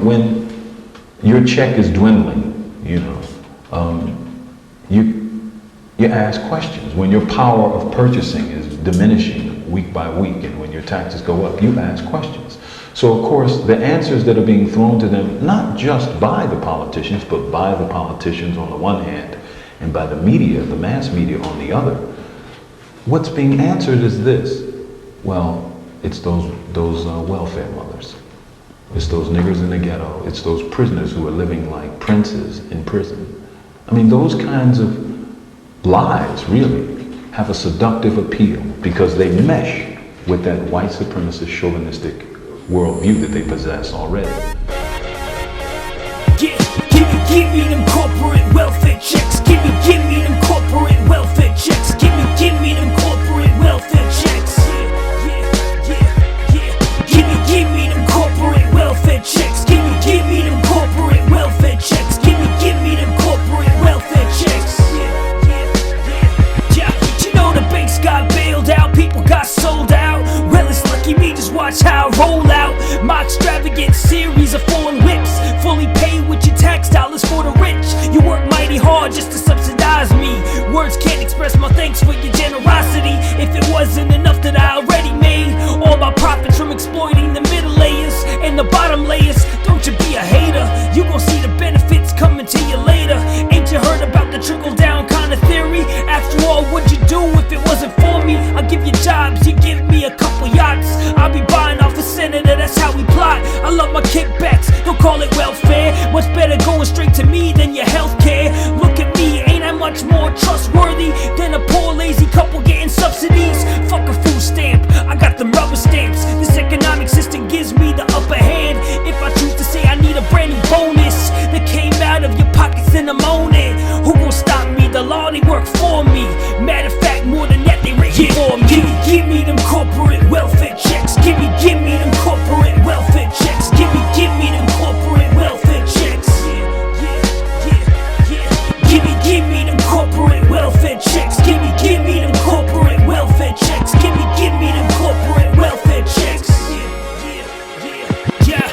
when your check is dwindling, you know, you ask questions. When your power of purchasing is diminishing week by week, and when your taxes go up, you ask questions. So of course, the answers that are being thrown to them, not just by the politicians, but by the politicians on the one hand, and by the media, the mass media on the other, what's being answered is this. Well, it's those welfare mothers. It's those niggers in the ghetto. It's those prisoners who are living like princes in prison. I mean, those kinds of lies really have a seductive appeal because they mesh with that white supremacist, chauvinistic worldview that they possess already. Give me them corporate welfare checks. Give me them corporate welfare checks. Give me them corporate welfare checks. Give me them corporate welfare checks. Give me them corporate welfare checks. Give me them corporate welfare checks. Yeah, you know the banks got bailed out, people got sold out. Well, it's lucky me, just watch how I roll out my extravagant series of foreign whips, fully paid with your tax dollars for the rich. You work mighty hard just to subsidize me. Words can't express my thanks for your generosity. If it wasn't enough that I already made all my profits from exploiting the middle layers and the bottom layers, don't you be a hater. You gon' see the benefits coming to you later. Ain't you heard about the trickle down kind of theory? After all, what'd you do if it wasn't for me? I'll give you jobs, you give me a couple yachts. I'll be buying off a senator, that's how we plot. I love my kickbacks, don't call it welfare. Much better going straight to me than your healthcare. Look at me, ain't I much more trustworthy than a poor lazy couple getting subsidies? Fuck a food stamp, I got them rubber stamps. This economic system gives me the upper hand. If I choose to say I need a brand new bonus that came out of your pockets in the morning, who gon' stop me? The law, they work for me. Matter of fact, more than that, they rate for me. Give me them corporate welfare checks. Give me them corporate welfare checks. Give me them corporate welfare checks. Give me them corporate welfare checks. Give me them corporate welfare checks. Give me them corporate welfare checks. Yeah.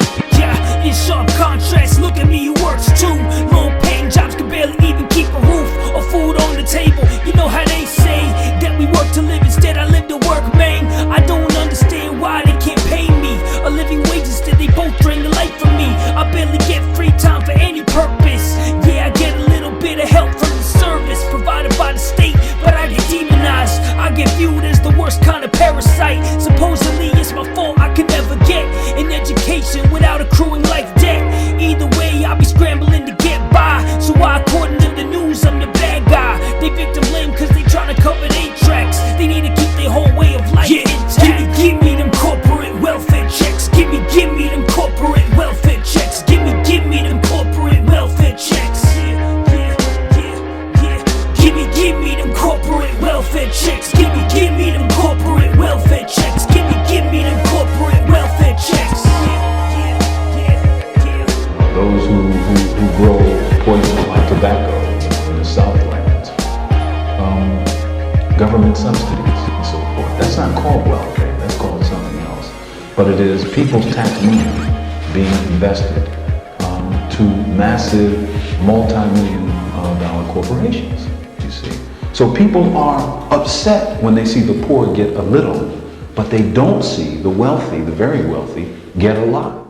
In sharp contrast, look at me who works too. Low-paying jobs can barely even keep a roof or food on the table. You know how they say that we work to live, instead I live to work, man. I don't understand why they can't pay me a living wage, instead they both drain the life from me. I barely get free time for any purpose. Yeah, I get a little bit of help from the service provided by the state, but I get demonized. I get viewed as the worst kind of parasite. Supposedly it's my fault I can never get an education without accruing life debt. Either way, I'll be scrambling to get by. So why, according to the news, I'm the bad guy? They victim blame cause they tryna cover their tracks. They need to keep their whole way of life intact. Give me them corporate welfare checks. Give me them corporate welfare checks. Give me them corporate welfare checks. Give me them corporate welfare checks. Give me them corporate welfare checks. Give me them corporate welfare checks. Those who grow poison like tobacco in the Southlands, government subsidies and so forth. That's not called welfare, that's called something else. But it is people's tax money being invested to massive multi-million dollar corporations, you see. So people are upset when they see the poor get a little, but they don't see the wealthy, the very wealthy, get a lot.